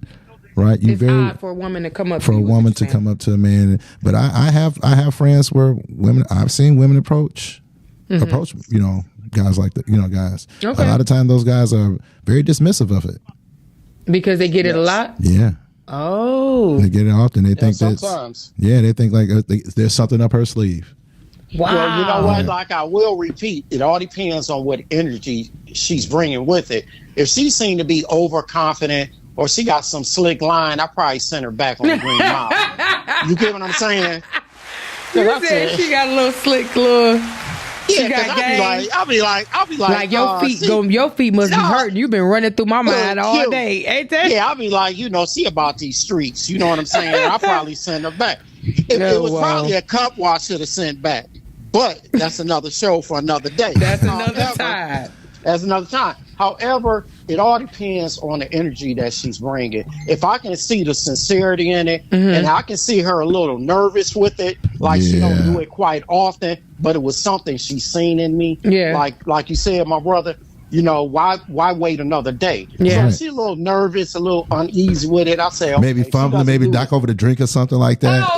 right? It's odd for a woman to come up for a woman to come up to a man. But I have friends where I've seen women approach, guys like that, guys. Okay. A lot of times those guys are very dismissive of it because they get it a lot. Yeah. Oh, they get it often. They think that sometimes. They think like there's something up her sleeve. Wow. Well, you know what? Like I will repeat, it all depends on what energy she's bringing with it. If she seemed to be overconfident or she got some slick line, I probably send her back on the Green Mile. You get what I'm saying? You said she got a little slick look. Yeah, I'll be like, like your feet must be hurting. You've been running through my mind all day, ain't that? Yeah, I'll be like, see about these streets. You know what I'm saying? I'll probably send her back. It was probably a cup I should have sent back. But that's another show for another day. That's another time. However, it all depends on the energy that she's bringing. If I can see the sincerity in it, and I can see her a little nervous with it, like she don't do it quite often, but it was something she's seen in me. Yeah. Like you said, my brother, why wait another day? Yeah. So she's a little nervous, a little uneasy with it. I say, okay, maybe fumbling, maybe knock over the drink or something like that.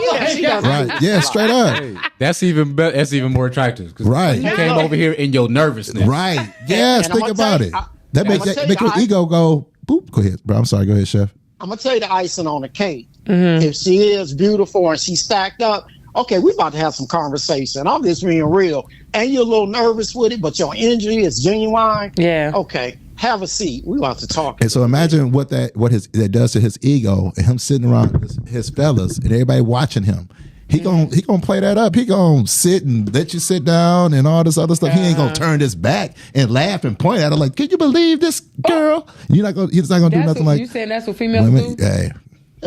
Right? Yeah, straight up. Hey, that's even better. That's even more attractive. Right? You came over here in your nervousness. Right? Yes. Think about it. That make your ego go boop. Go ahead, bro. I'm sorry. Go ahead, Chef. I'm gonna tell you the icing on the cake. If she is beautiful and she's stacked up, okay, we're about to have some conversation. I'm just being real. And you're a little nervous with it, but your energy is genuine. Yeah. Okay, have a seat. We're about to talk. And so imagine what that does to his ego and him sitting around his fellas and everybody watching him. He gonna play that up. He gonna sit and let you sit down and all this other stuff. He ain't gonna turn his back and laugh and point at her like, "Can you believe this girl?" He's not gonna do nothing like. You saying that's what females do? Hey,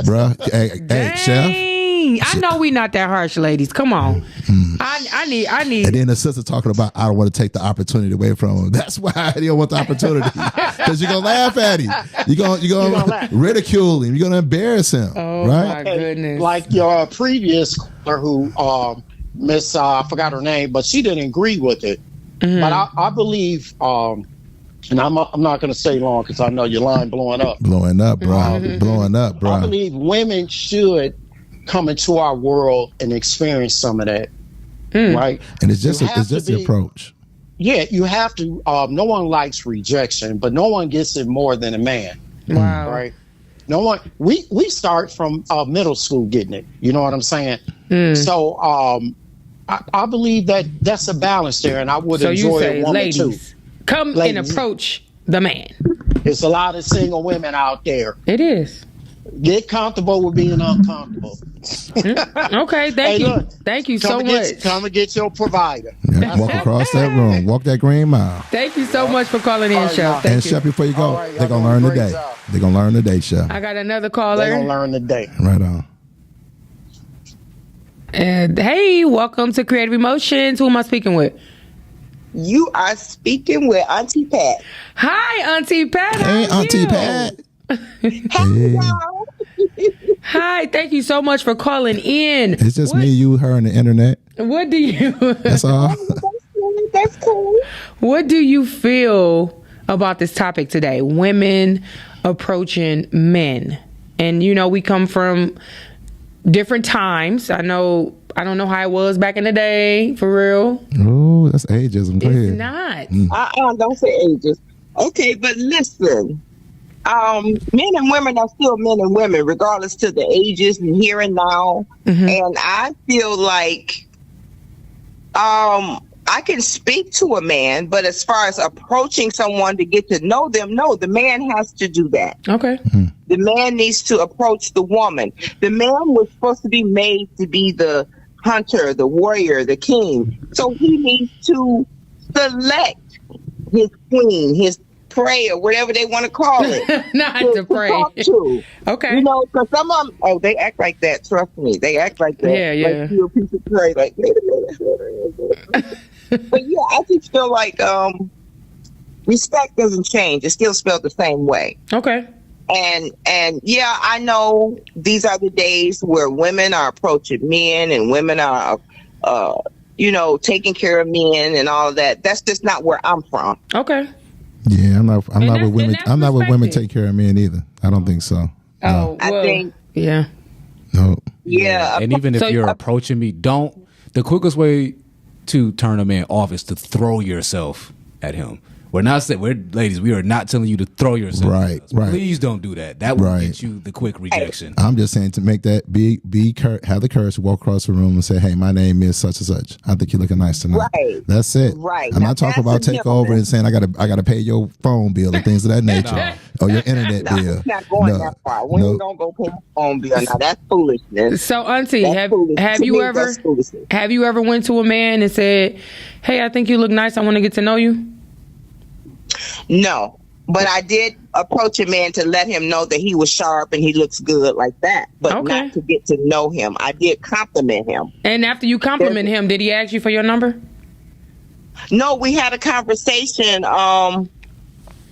bro. Hey, Chef. I know we not that harsh, ladies. Come on. I need. And then the sister talking about, I don't want to take the opportunity away from him. That's why he don't want the opportunity. Because you're going to laugh at him. You're going to ridicule him. You're going to embarrass him. Oh, right? My goodness. Like your previous caller who, Miss, I forgot her name, but she didn't agree with it. But I believe, and I'm not going to stay long because I know your line blowing up. Blowing up, bro. Blowing up, bro. I believe women should come into our world and experience some of that, right? And it's just the approach. Yeah, you have to. No one likes rejection, but no one gets it more than a man. Wow. Right? No one. We start from middle school getting it. You know what I'm saying? So I believe that's a balance there, and I would enjoy a woman ladies, too. Come and approach the man. There's a lot of single women out there. It is. Get comfortable with being uncomfortable. Okay, thank you so much. Come and get your provider. Yeah, walk across that room. Walk that green mile. Thank you so much for calling in, Chef. And Chef, before you go, they're going to learn today. They're going to learn today, Chef. I got another caller. They're going to learn today. Right on. And hey, welcome to Creative Emotions. Who am I speaking with? You are speaking with Auntie Pat. Hi, Auntie Pat. Hey, Auntie Pat. Hey. Hi, thank you so much for calling in. It's just me, you, her, and the internet. What do you? That's all. That's cool. What do you feel about this topic today? Women approaching men, and we come from different times. I don't know how it was back in the day, for real. Oh, that's ageism. Go ahead. It's not. Don't say ages. Okay, but listen. Men and women are still men and women, regardless to the ages and here and now. And I feel like I can speak to a man, but as far as approaching someone to get to know them, no, the man has to do that. Okay. The man needs to approach the woman. The man was supposed to be made to be the hunter, the warrior, the king. So he needs to select his queen, his prey, or whatever they want to call it. Not to pray. Talk to. Okay. Because some of them, they act like that. Trust me, they act like that. Yeah. Like you're a piece of prey. Like, wait a minute. But yeah, I just feel like respect doesn't change. It's still spelled the same way. Okay. And yeah, I know these are the days where women are approaching men and women are, taking care of men and all of that. That's just not where I'm from. Okay. Yeah, I'm not with women. I'm not with women take care of men either. I don't think so. Oh, I think. Yeah. No. Yeah. And even if you're approaching me, the quickest way to turn a man off is to throw yourself at him. Ladies, we are not telling you to throw yourself. Right. Please don't do that. That will get you the quick rejection. I'm just saying to make that have the courage to walk across the room and say, "Hey, my name is such and such. I think you're looking nice tonight." Right. That's it. Right. I'm not talking about take over and saying I gotta pay your phone bill and things of that nature or your internet bill. We're not going that far. We ain't gonna go pay my phone bill. Now that's foolishness. So, Auntie, have you ever went to a man and said, "Hey, I think you look nice. I want to get to know you"? No, but I did approach a man to let him know that he was sharp and he looks good like that, but not to get to know him. I did compliment him. And after you compliment him, did he ask you for your number? No, we had a conversation,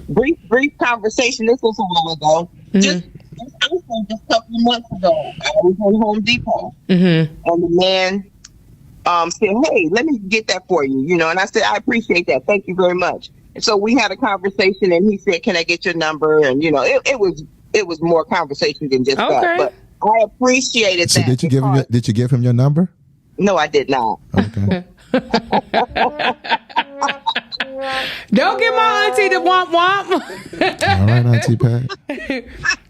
brief conversation. This was a while ago. Just a couple of months ago. I was in Home Depot, and the man said, "Hey, let me get that for you," and I said, "I appreciate that. Thank you very much." And so we had a conversation, and he said, "Can I get your number?" And it was more conversation than just that. But I appreciated that. Did you give him your number? No, I did not. Okay. Don't get my auntie the womp womp. All right, Auntie Pat.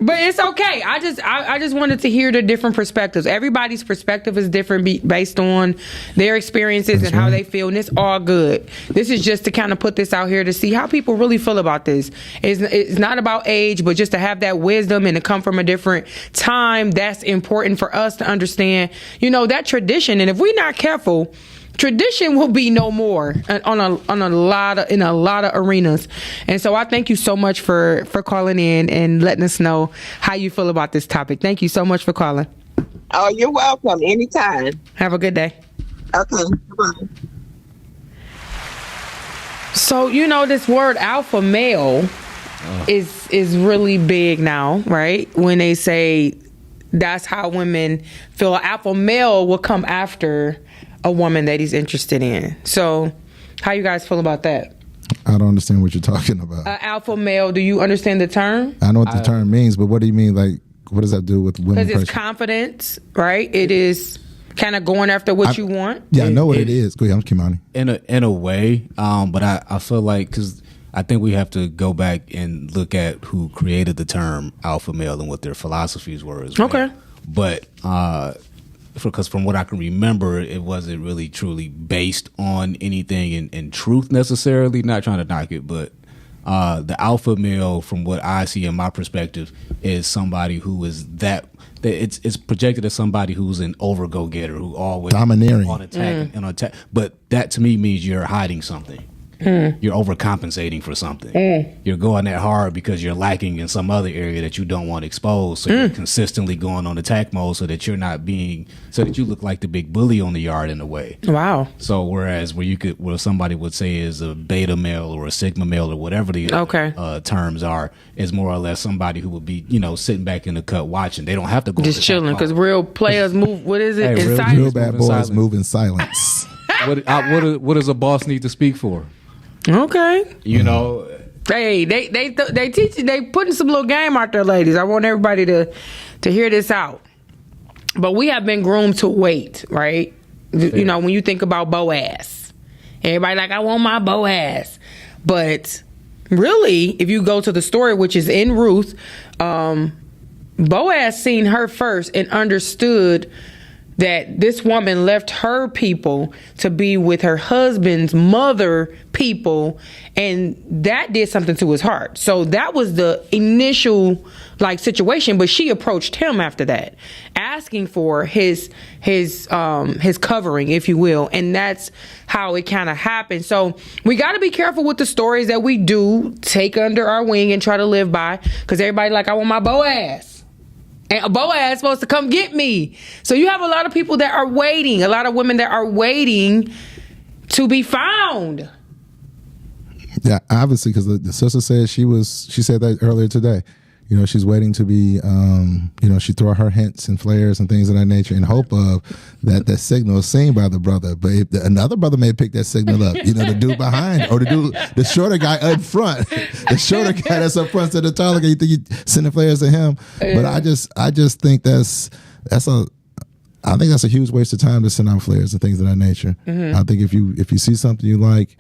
But it's okay. I just wanted to hear the different perspectives. Everybody's perspective is different based on their experiences and how they feel, and it's all good. This is just to kind of put this out here to see how people really feel about this. It's not about age, but just to have that wisdom and to come from a different time. That's important for us to understand, that tradition. And if we're not careful, tradition will be no more in a lot of arenas. And so I thank you so much for calling in and letting us know how you feel about this topic. Thank you so much for calling. Oh, you're welcome. Anytime. Have a good day. Okay. Bye. So, this word alpha male is really big now, right? When they say that's how women feel. Alpha male will come after a woman that he's interested in. So how you guys feel about that? I don't understand what you're talking about. Alpha male, do you understand the term? I know what the term means, but what do you mean? Like, what does that do with women? Because it's confidence, right? It is kind of going after what you want. Yeah, I know what it is. Go ahead, I'm Kimani. In a way, but I feel like, because I think we have to go back and look at who created the term alpha male and what their philosophies were as well. Okay. But because from what I can remember, it wasn't really truly based on anything in truth necessarily. Not trying to knock it, but the alpha male, from what I see in my perspective, is somebody who is it's projected as somebody who's an over go getter, who always domineering on attack and attack. But that to me means you're hiding something. You're overcompensating for something. You're going that hard because you're lacking in some other area that you don't want exposed. So you're consistently going on attack mode so that so that you look like the big bully on the yard in a way. Wow. So whereas where somebody would say is a beta male or a sigma male or whatever the terms are, is more or less somebody who would be, sitting back in the cut watching. They don't have to go just chilling, because real players move. What is it? In silence. Real bad boys move in silence. What does a boss need to speak for? Okay. Hey, they teach you, they putting some little game out there, ladies. I want everybody to hear this out. But we have been groomed to wait, right? Yeah. When you think about Boaz, everybody like, I want my Boaz. But really, if you go to the story, which is in Ruth, Boaz seen her first and understood that this woman left her people to be with her husband's mother people, and that did something to his heart. So that was the initial situation, but she approached him after that, asking for his covering, if you will, and that's how it kind of happened. So we got to be careful with the stories that we do take under our wing and try to live by, because everybody I want my Boaz. And a Boaz is supposed to come get me. So you have a lot of people that are waiting, a lot of women that are waiting to be found. Yeah, obviously, because the sister said she said that earlier today. You know, she's waiting to be, she throw her hints and flares and things of that nature in hope of that signal is seen by the brother. But if another brother may pick that signal up, the dude behind or the shorter guy up front, the shorter guy that's up front to the taller guy, you think you sending flares to him. Yeah. But I just think that's a huge waste of time to send out flares and things of that nature. Mm-hmm. I think if you see something you like,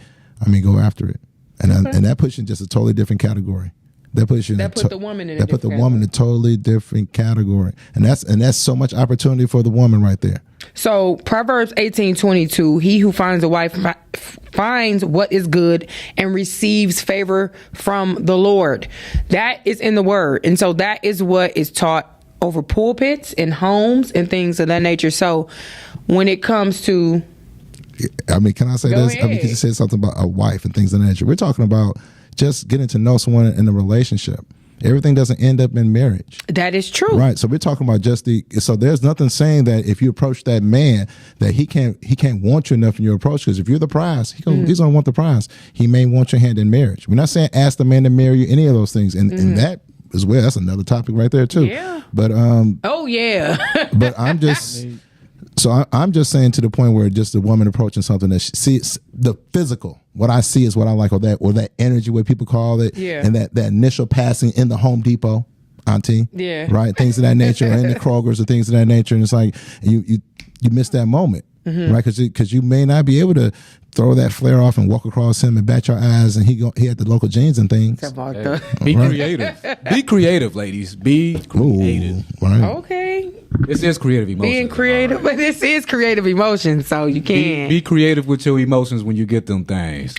go after it. And that puts you in just a totally different category. That put the woman in a totally different category, and that's so much opportunity for the woman right there. So Proverbs 18:22, he who finds a wife finds what is good and receives favor from the Lord. That is in the word, and so that is what is taught over pulpits and homes and things of that nature. So when it comes to, can I say this? Because you said something about a wife and things of that nature. We're talking about just getting to know someone in a relationship. Everything doesn't end up in marriage. That is true. Right. So we're talking about so there's nothing saying that if you approach that man that he can't want you enough in your approach, because if you're the prize, he's going to want the prize. He may want your hand in marriage. We're not saying ask the man to marry you, any of those things. And that as well, that's another topic right there too. Yeah. But oh yeah. But I'm just I'm just saying to the point where just a woman approaching something that she sees the physical. What I see is what I like, or that energy, what people call it, and that initial passing in the Home Depot, auntie, right, things of that nature, or in the Kroger's or things of that nature, and it's like you miss that moment, right, because you may not be able to throw that flare off and walk across him and bat your eyes, and he had the local jeans and things. Hey, be creative. Be creative, ladies. Be creative. Ooh, right. Okay. This is creative emotion. Being creative, but this is creative emotion, so you can be creative with your emotions when you get them things.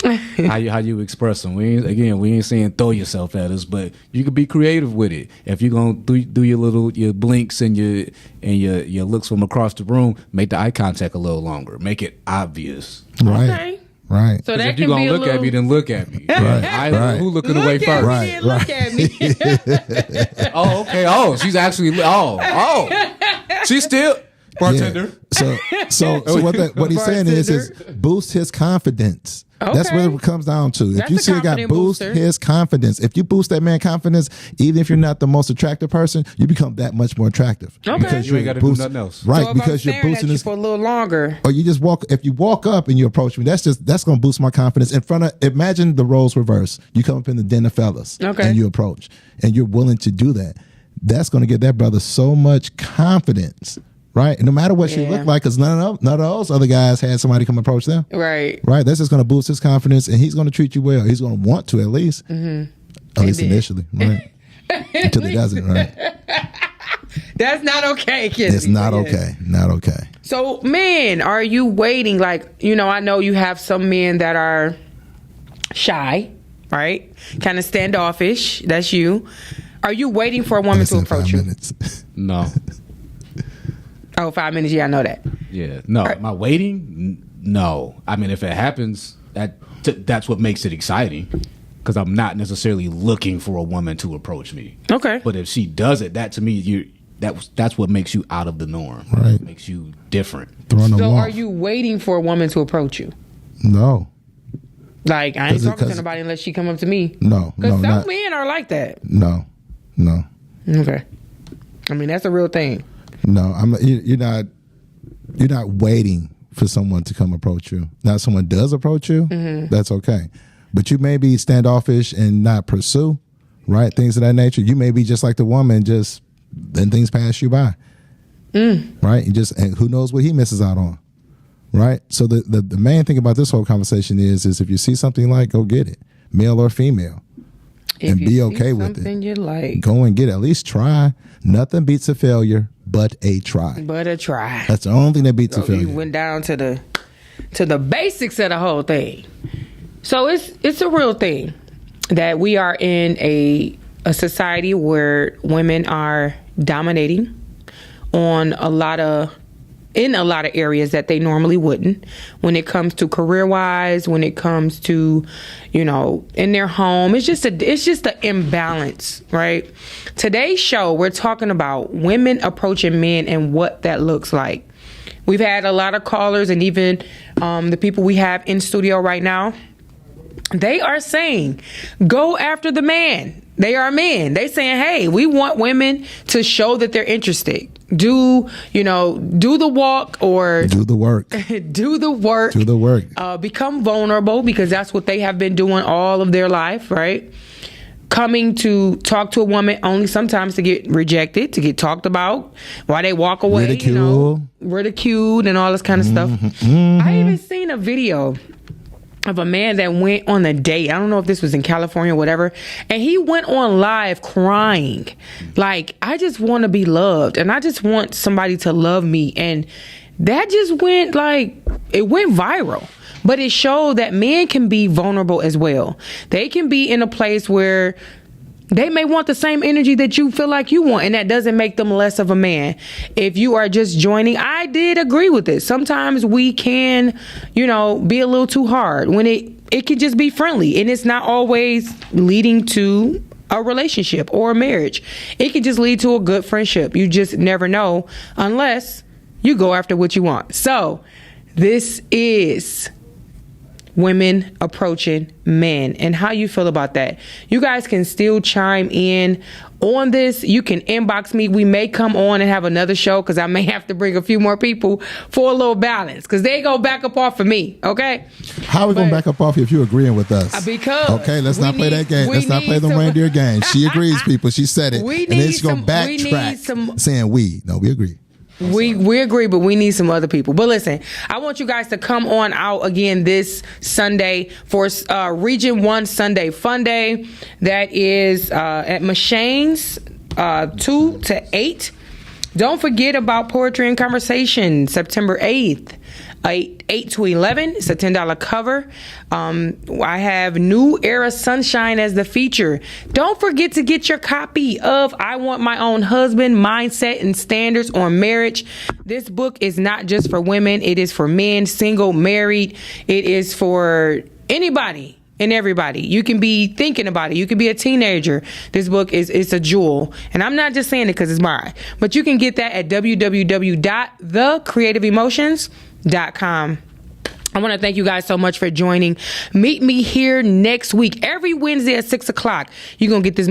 how you express them. We ain't saying throw yourself at us, but you can be creative with it. If you're gonna do your blinks and your looks from across the room, make the eye contact a little longer. Make it obvious. Right. Okay. Right. So that if you're going to look at me, then look at me. Right. Who looking away first? Right. Look at me. Oh, okay. Oh, she's actually. Oh. She's still. Bartender. Yeah. So what he's saying is boost his confidence. Okay. That's what it comes down to. If you see a guy boost his confidence, if you boost that man's confidence, even if you're not the most attractive person, you become that much more attractive. Okay. Because you ain't got to do nothing else. Right. So because you're boosting this for a little longer. Or you just if you walk up and you approach me, that's going to boost my confidence. Imagine the roles reverse. You come up in the den of fellas and you approach and you're willing to do that. That's going to give that brother so much confidence. Right, and no matter what she looked like, because none of those other guys had somebody come approach them. Right. That's just going to boost his confidence, and he's going to treat you well. He's going to want to at least, at least initially, right? Until he doesn't, right? That's not okay, kids. It's not okay. Not okay. So, men, are you waiting? Like, I know you have some men that are shy, right? Kind of standoffish. That's you. Are you waiting for a woman to approach you? No. Oh, 5 minutes. Yeah, I know that. Yeah. No. Am I waiting? No. I mean, if it happens, that's what makes it exciting. Because I'm not necessarily looking for a woman to approach me. Okay. But if she does it, that to me, that's what makes you out of the norm. Right. It makes you different. So are you waiting for a woman to approach you? No. Like, I ain't talking to nobody unless she come up to me. No. Because some men are like that. No. Okay. I mean, that's a real thing. No, you're not waiting for someone to come approach you. Now, if someone does approach you, that's okay. But you may be standoffish and not pursue, right? Things of that nature. You may be just like the woman, just then things pass you by, right? And who knows what he misses out on, right? So the main thing about this whole conversation is if you see something you like, go get it, male or female. And be okay with it. Something you like. Go and get it. At least try. Nothing beats a failure but a try. That's the only thing that beats a failure. You went down to the basics of the whole thing. So it's a real thing that we are in a society where women are dominating on in a lot of areas that they normally wouldn't, when it comes to career-wise, when it comes to, in their home. It's just the imbalance, right? Today's show, we're talking about women approaching men and what that looks like. We've had a lot of callers, and even the people we have in studio right now, they are saying, go after the man. They are men. They saying, hey, we want women to show that they're interested. Do the walk or do the work. Do the work. Do the work. Become vulnerable, because that's what they have been doing all of their life, right? Coming to talk to a woman only sometimes to get rejected, to get talked about, while they walk away. Ridiculed and all this kind of stuff. I even seen a video of a man that went on a date. I don't know if this was in California or whatever. And he went on live crying. Like, I just want to be loved. And I just want somebody to love me. And that just went it went viral. But it showed that men can be vulnerable as well. They can be in a place where they may want the same energy that you feel like you want, and that doesn't make them less of a man. If you are just joining, I did agree with this. Sometimes we can, be a little too hard when it can just be friendly, and it's not always leading to a relationship or a marriage. It could just lead to a good friendship. You just never know unless you go after what you want. So this is women approaching men, and how you feel about that. You guys can still chime in on this. You can inbox me. We may come on and have another show, because I may have to bring a few more people for a little balance, because they go back up off of me. Okay, how are we gonna back up off you if you're agreeing with us? Because let's not play that game. Let's not play the reindeer game. She agrees, people. She said it, and then she's gonna backtrack saying we agree. We agree, but we need some other people. But listen, I want you guys to come on out again this Sunday for Region 1 Sunday Fun Day. That is at Machanes 2 to 8. Don't forget about Poetry and Conversation, September 8th. 8 to 11. It's a $10 cover. I have New Era Sunshine as the feature. Don't forget to get your copy of I Want My Own Husband, Mindset and Standards on Marriage. This book is not just for women. It is for men, single, married. It is for anybody and everybody. You can be thinking about it. You can be a teenager. This book is a jewel. And I'm not just saying it because it's mine. But you can get that at www.thecreativeemotions.com. I want to thank you guys so much for joining. Meet me here next week, every Wednesday at 6 o'clock. You're going to get this